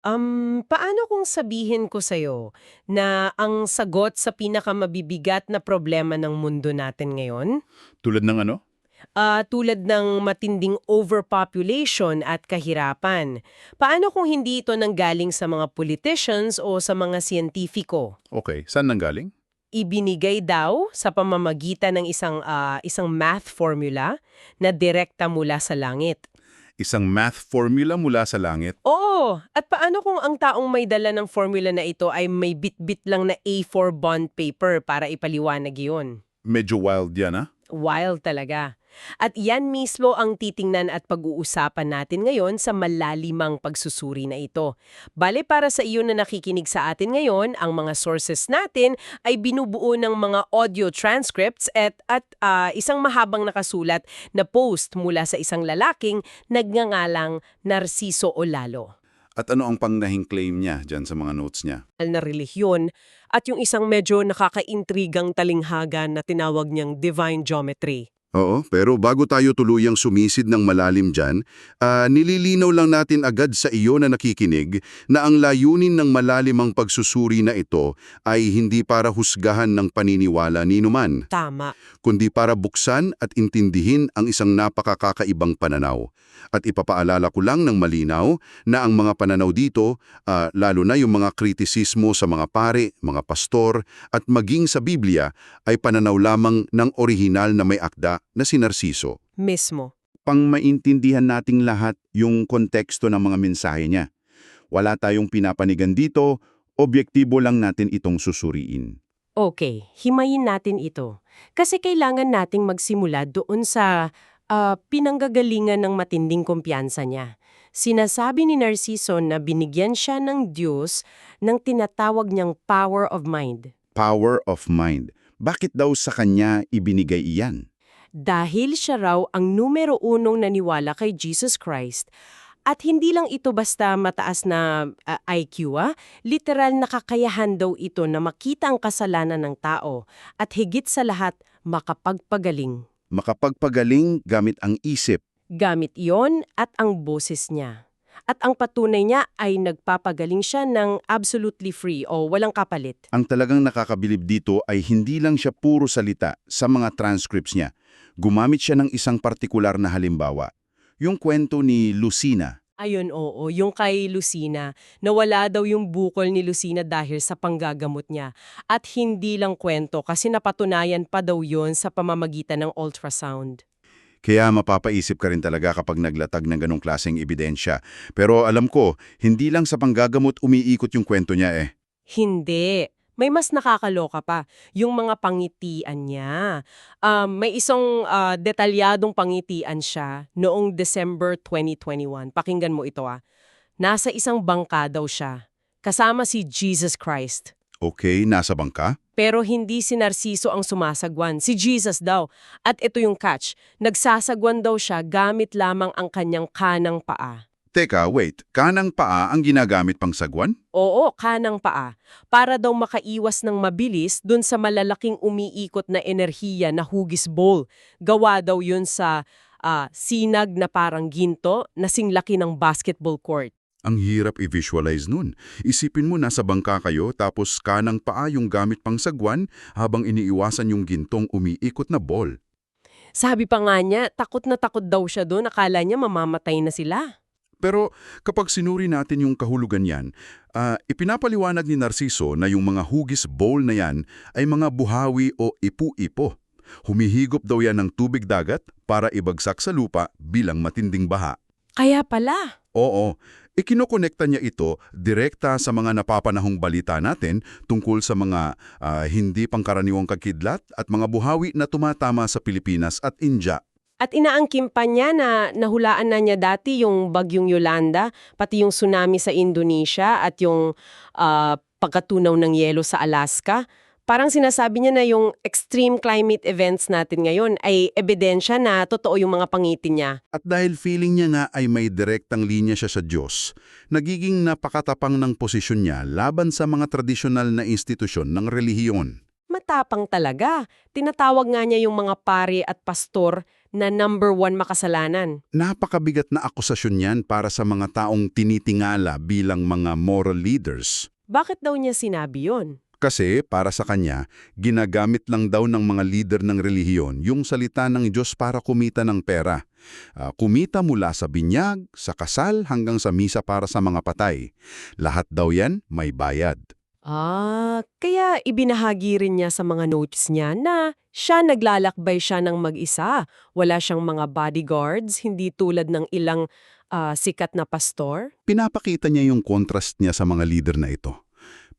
Paano kung sabihin ko sa'yo na ang sagot sa pinakamabibigat na problema ng mundo natin ngayon, Tulad ng ano? tulad ng matinding overpopulation at kahirapan, paano kung hindi ito nanggaling sa mga politicians o sa mga siyentipiko? Okay, saan nanggaling? Ibinigay daw sa pamamagitan ng isang math formula na direkta mula sa langit. Isang math formula mula sa langit. Oo! At paano kung ang taong may dala ng formula na ito ay may bit-bit lang na A4 bond paper para ipaliwanag yun? Medyo wild yan, ah. Wild talaga. At yan mismo ang titingnan at pag-uusapan natin ngayon sa malalimang pagsusuri na ito. Bale para sa iyo na nakikinig sa atin ngayon, ang mga sources natin ay binubuo ng mga audio transcripts at isang mahabang nakasulat na post mula sa isang lalaking nagngangalang Narciso Olalo At ano ang pangnahing claim niya dyan sa mga notes niya? na relihiyon at yung isang medyo nakakaintrigang talinghaga na tinawag niyang divine geometry. Oo, pero bago tayo tuluyang sumisid ng malalim dyan, nililinaw lang natin agad sa iyo na nakikinig na ang layunin ng malalimang pagsusuri na ito ay hindi para husgahan ng paniniwala ni numan, Tama. kundi para buksan at intindihin ang isang napakakakaibang pananaw. At ipapaalala ko lang ng malinaw na ang mga pananaw dito, lalo na yung mga kritisismo sa mga pare, mga pastor, at maging sa Biblia, ay pananaw lamang ng orihinal na may akda na si Narciso. Mismo. Pang maintindihan nating lahat yung konteksto ng mga mensahe niya. Wala tayong pinapanigan dito, objektibo lang natin itong susuriin. Okay, himayin natin ito. Kasi kailangan nating magsimula doon sa pinanggagalingan ng matinding kumpiyansa niya. Sinasabi ni Narciso na binigyan siya ng Diyos ng tinatawag niyang power of mind. Power of mind. Bakit daw sa kanya ibinigay iyan? Dahil siya raw ang numero unong naniwala kay Jesus Christ. At hindi lang ito basta mataas na IQ, literal na kakayahan daw ito na makita ang kasalanan ng tao at higit sa lahat, makapagpagaling. Makapagpagaling gamit ang isip. Gamit iyon at ang boses niya. At ang patunay niya ay nagpapagaling siya ng absolutely free o walang kapalit. Ang talagang nakakabilib dito ay hindi lang siya puro salita sa mga transcripts niya. Gumamit siya ng isang partikular na halimbawa. Yung kwento ni Lucina. Ayun, oo, yung kay Lucina, nawala daw yung bukol ni Lucina dahil sa panggagamot niya. At hindi lang kwento kasi napatunayan pa daw yun sa pamamagitan ng ultrasound. Kaya mapapaisip ka rin talaga kapag naglatag ng ganong klaseng ebidensya. Pero alam ko, hindi lang sa panggagamot umiikot yung kwento niya eh. Hindi. May mas nakakaloka pa, yung mga pangitian niya. May isang detalyadong pangitian siya noong December 2021. Pakinggan mo ito. Nasa isang bangka daw siya, kasama si Jesus Christ. Okay, nasa bangka? Pero hindi si Narciso ang sumasagwan, si Jesus daw. At ito yung catch, nagsasagwan daw siya gamit lamang ang kanyang kanang paa. Teka, wait. Kanang paa ang ginagamit pang sagwan? Oo, kanang paa. Para daw makaiwas ng mabilis dun sa malalaking umiikot na enerhiya na hugis bowl. Gawa daw yun sa sinag na parang ginto na singlaki ng basketball court. Ang hirap i-visualize nun. Isipin mo nasa bangka kayo tapos kanang paa yung gamit pang sagwan habang iniiwasan yung gintong umiikot na ball. Sabi pa nga niya, takot na takot daw siya doon. Akala niya mamamatay na sila. Pero kapag sinuri natin yung kahulugan yan, ipinapaliwanag ni Narciso na yung mga hugis bowl na yan ay mga buhawi o ipu-ipo. Humihigop daw yan ng tubig dagat para ibagsak sa lupa bilang matinding baha. Kaya pala. Oo, ikinokonekta niya ito direkta sa mga napapanahong balita natin tungkol sa mga hindi pangkaraniwang kagkidlat at mga buhawi na tumatama sa Pilipinas at India. At inaangkin pa niya na nahulaan na niya dati yung bagyong Yolanda, pati yung tsunami sa Indonesia at yung pagkatunaw ng yelo sa Alaska. Parang sinasabi niya na yung extreme climate events natin ngayon ay ebidensya na totoo yung mga pangiti niya. At dahil feeling niya nga ay may direktang linya siya sa Diyos, nagiging napakatapang ng posisyon niya laban sa mga tradisyonal na institusyon ng relihiyon. matapang talaga. Tinatawag nga niya yung mga pari at pastor na number 1 makasalanan. Napakabigat na akusasyon yan para sa mga taong tinitingala bilang mga moral leaders. Bakit daw niya sinabi yon? Kasi para sa kanya, ginagamit lang daw ng mga leader ng relihiyon yung salita ng Diyos para kumita ng pera. Kumita mula sa binyag, sa kasal hanggang sa misa para sa mga patay. Lahat daw yan may bayad. Kaya ibinahagi rin niya sa mga notes niya na siya naglalakbay siya ng mag-isa. Wala siyang mga bodyguards, hindi tulad ng ilang sikat na pastor. Pinapakita niya yung contrast niya sa mga leader na ito.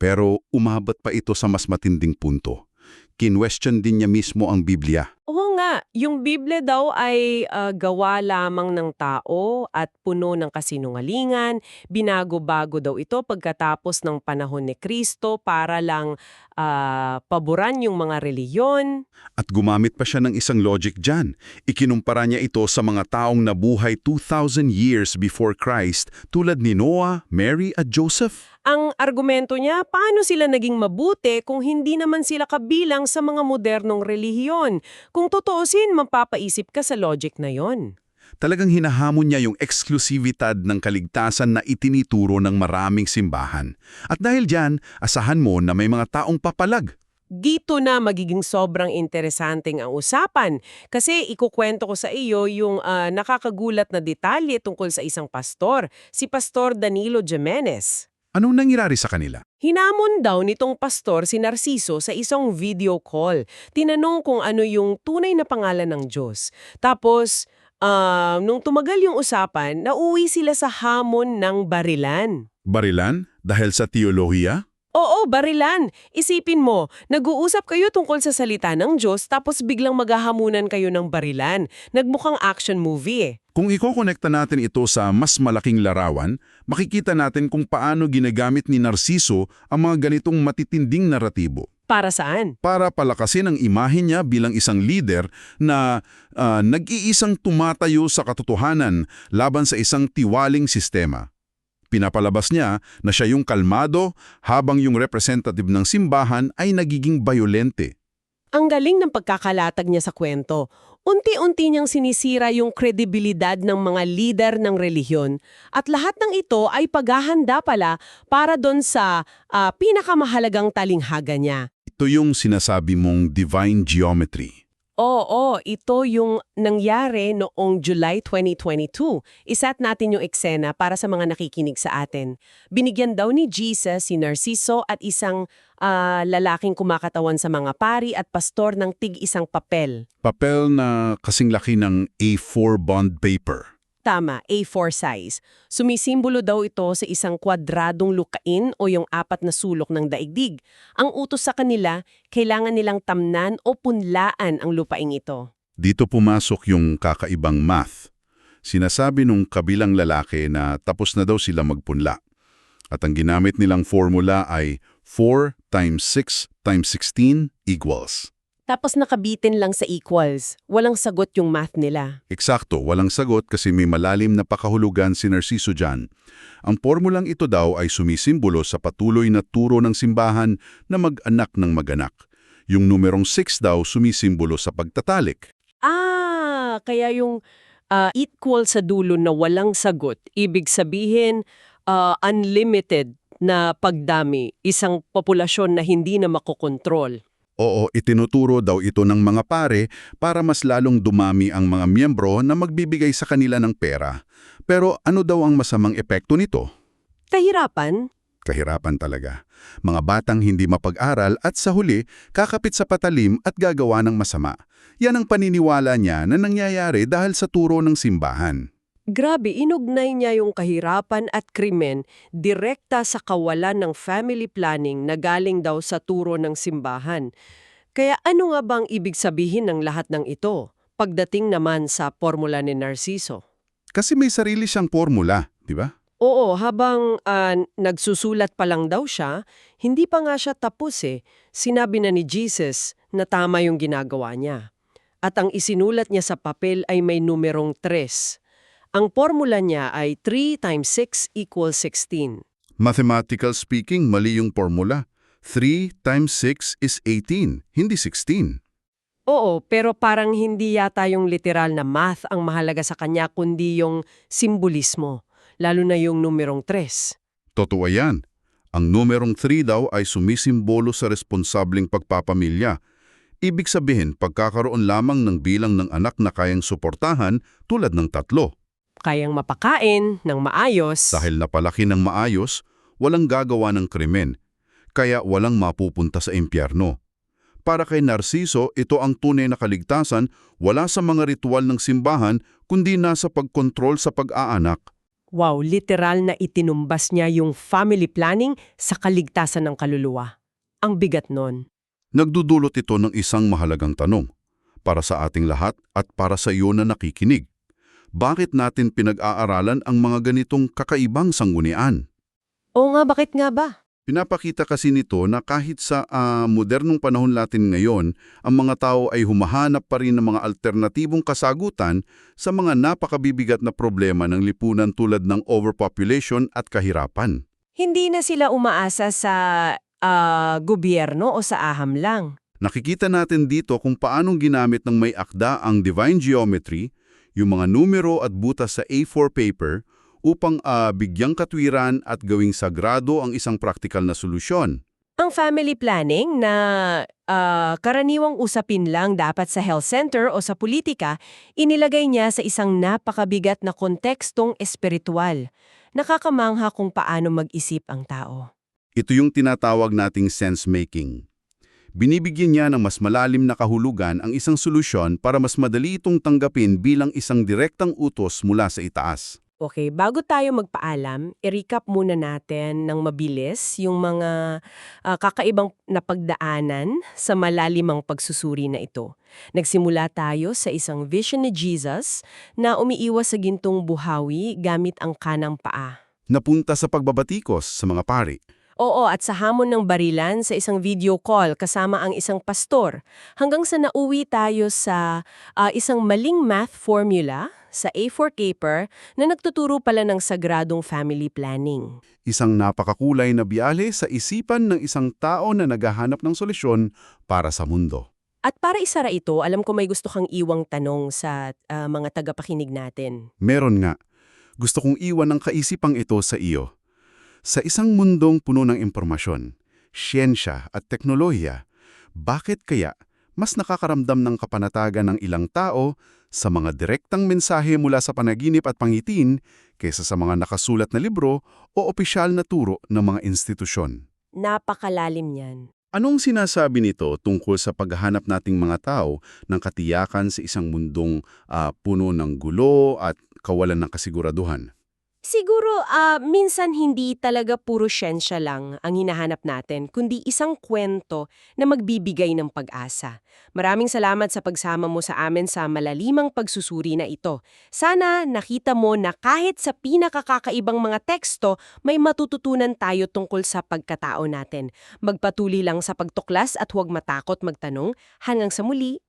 Pero umabot pa ito sa mas matinding punto. Kinwestiyon din niya mismo ang Biblia. Oo nga, yung Biblia daw ay gawa lamang ng tao at puno ng kasinungalingan. Binago-bago daw ito pagkatapos ng panahon ni Kristo para lang paboran yung mga reliyon. At gumamit pa siya ng isang logic dyan. Ikinumpara niya ito sa mga taong nabuhay 2,000 years before Christ tulad ni Noah, Mary at Joseph. Ang argumento niya, paano sila naging mabuti kung hindi naman sila kabilang sa mga modernong relihiyon? Kung totoosin, mapapaisip ka sa logic na yon. Talagang hinahamon niya yung eksklusibidad ng kaligtasan na itinituro ng maraming simbahan. At dahil dyan, asahan mo na may mga taong papalag. Dito na magiging sobrang interesanting ang usapan kasi ikukwento ko sa iyo yung nakakagulat na detalye tungkol sa isang pastor, si Pastor Danilo Jimenez. Anong nangyari sa kanila? Hinamon daw nitong pastor si Narciso sa isang video call. Tinanong kung ano yung tunay na pangalan ng Diyos. Tapos, nung tumagal yung usapan, nauwi sila sa hamon ng barilan. Barilan? Dahil sa teolohiya? Oo, barilan. Isipin mo, nag-uusap kayo tungkol sa salita ng Diyos tapos biglang maghahamunan kayo ng barilan. Nagmukhang action movie eh. Kung ikokonekta natin ito sa mas malaking larawan, makikita natin kung paano ginagamit ni Narciso ang mga ganitong matitinding naratibo. Para saan? Para palakasin ang imahe niya bilang isang leader na nag-iisang tumatayo sa katotohanan laban sa isang tiwaling sistema. Pinapalabas niya na siya yung kalmado habang yung representative ng simbahan ay nagiging bayolente. Ang galing ng pagkakalatag niya sa kwento. Unti-unti niyang sinisira yung kredibilidad ng mga lider ng relihiyon at lahat ng ito ay paghahanda pala para doon sa pinakamahalagang talinghaga niya. Ito yung sinasabi mong divine geometry. Oo, ito yung nangyari noong July 2022. Isat natin yung eksena para sa mga nakikinig sa atin. Binigyan daw ni Jesus si Narciso at isang lalaking kumakatawan sa mga pari at pastor ng tig-isang papel. Papel na kasing laki ng A4 bond paper. Tama, A4 size. Sumisimbolo daw ito sa isang kwadradong lukain o yung 4 na sulok ng daigdig. Ang utos sa kanila, kailangan nilang tamnan o punlaan ang lupaing ito. Dito pumasok yung kakaibang math. Sinasabi nung kabilang lalaki na tapos na daw sila magpunla. At ang ginamit nilang formula ay 4 times 6 times 16 equals. Tapos nakabitin lang sa equals. Walang sagot yung math nila. Eksakto, walang sagot kasi may malalim na pakahulugan si Narciso dyan. Ang formulang ito daw ay sumisimbolo sa patuloy na turo ng simbahan na mag-anak ng mag-anak. Yung numerong 6 daw sumisimbolo sa pagtatalik. Kaya yung equal sa dulo na walang sagot, ibig sabihin unlimited na pagdami, isang populasyon na hindi na makokontrol. Oo, itinuturo daw ito ng mga pare para mas lalong dumami ang mga miyembro na magbibigay sa kanila ng pera. Pero ano daw ang masamang epekto nito? Kahirapan? Kahirapan talaga. Mga batang hindi mapag-aral at sa huli, kakapit sa patalim at gagawa ng masama. Yan ang paniniwala niya na nangyayari dahil sa turo ng simbahan. Grabe, inugnay niya yung kahirapan at krimen direkta sa kawalan ng family planning na galing daw sa turo ng simbahan. Kaya ano nga bang ibig sabihin ng lahat ng ito pagdating naman sa formula ni Narciso? Kasi may sarili siyang formula, di ba? Oo, habang nagsusulat pa lang daw siya, hindi pa nga siya tapos eh. Sinabi na ni Jesus na tama yung ginagawa niya. At ang isinulat niya sa papel ay may numerong 3. Ang formula niya ay 3 times 6 equals 16. Mathematical speaking, mali yung formula. 3 times 6 is 18, hindi 16. Oo, pero parang hindi yata yung literal na math ang mahalaga sa kanya kundi yung simbolismo, lalo na yung numerong 3. Totoo yan. Ang numerong 3 daw ay sumisimbolo sa responsableng pagpapamilya. Ibig sabihin, pagkakaroon lamang ng bilang ng anak na kayang suportahan tulad ng 3. Kayang mapakain ng maayos. Dahil napalaki ng maayos, walang gagawa ng krimen, kaya walang mapupunta sa impyerno. Para kay Narciso, ito ang tunay na kaligtasan wala sa mga ritual ng simbahan kundi nasa pagkontrol sa pag-aanak. Wow, literal na itinumbas niya yung family planning sa kaligtasan ng kaluluwa. Ang bigat nun. Nagdudulot ito ng isang mahalagang tanong para sa ating lahat at para sa iyo na nakikinig. Bakit natin pinag-aaralan ang mga ganitong kakaibang sanggunian? Oo nga, bakit nga ba? Pinapakita kasi nito na kahit sa modernong panahon natin ngayon, ang mga tao ay humahanap pa rin ng mga alternatibong kasagutan sa mga napakabibigat na problema ng lipunan tulad ng overpopulation at kahirapan. Hindi na sila umaasa sa gobyerno o sa aham lang. Nakikita natin dito kung paanong ginamit ng may akda ang divine geometry, yung mga numero at butas sa A4 paper, upang bigyang katwiran at gawing sagrado ang isang praktikal na solusyon. Ang family planning na karaniwang usapin lang dapat sa health center o sa politika, inilagay niya sa isang napakabigat na kontekstong espiritual. Nakakamangha kung paano mag-isip ang tao. Ito yung tinatawag nating sense-making. Binibigyan niya ng mas malalim na kahulugan ang isang solusyon para mas madali itong tanggapin bilang isang direktang utos mula sa itaas. Okay, bago tayo magpaalam, i-recap muna natin ng mabilis yung mga kakaibang napagdaanan sa malalimang pagsusuri na ito. Nagsimula tayo sa isang vision ni Jesus na umiiwas sa gintong buhawi gamit ang kanang paa. Napunta sa pagbabatikos sa mga pari. Oo, at sa hamon ng barilan sa isang video call kasama ang isang pastor, hanggang sa nauwi tayo sa isang maling math formula sa A4 paper na nagtuturo pala ng sagradong family planning. Isang napakakulay na biyale sa isipan ng isang tao na naghahanap ng solusyon para sa mundo. At para isara ito, alam ko may gusto kang iwang tanong sa mga tagapakinig natin. Meron nga. Gusto kong iwan ang kaisipang ito sa iyo. Sa isang mundong puno ng impormasyon, siyensya at teknolohiya, bakit kaya mas nakakaramdam ng kapanatagan ng ilang tao sa mga direktang mensahe mula sa panaginip at pangitin kaysa sa mga nakasulat na libro o opisyal na turo ng mga institusyon? Napakalalim niyan. Anong sinasabi nito tungkol sa paghahanap nating mga tao ng katiyakan sa isang mundong puno ng gulo at kawalan ng kasiguraduhan? Siguro, minsan hindi talaga puro siyensya lang ang hinahanap natin, kundi isang kwento na magbibigay ng pag-asa. Maraming salamat sa pagsama mo sa amin sa malalimang pagsusuri na ito. Sana nakita mo na kahit sa pinakakakaibang mga teksto, may matututunan tayo tungkol sa pagkatao natin. Magpatuloy lang sa pagtuklas at huwag matakot magtanong. Hanggang sa muli!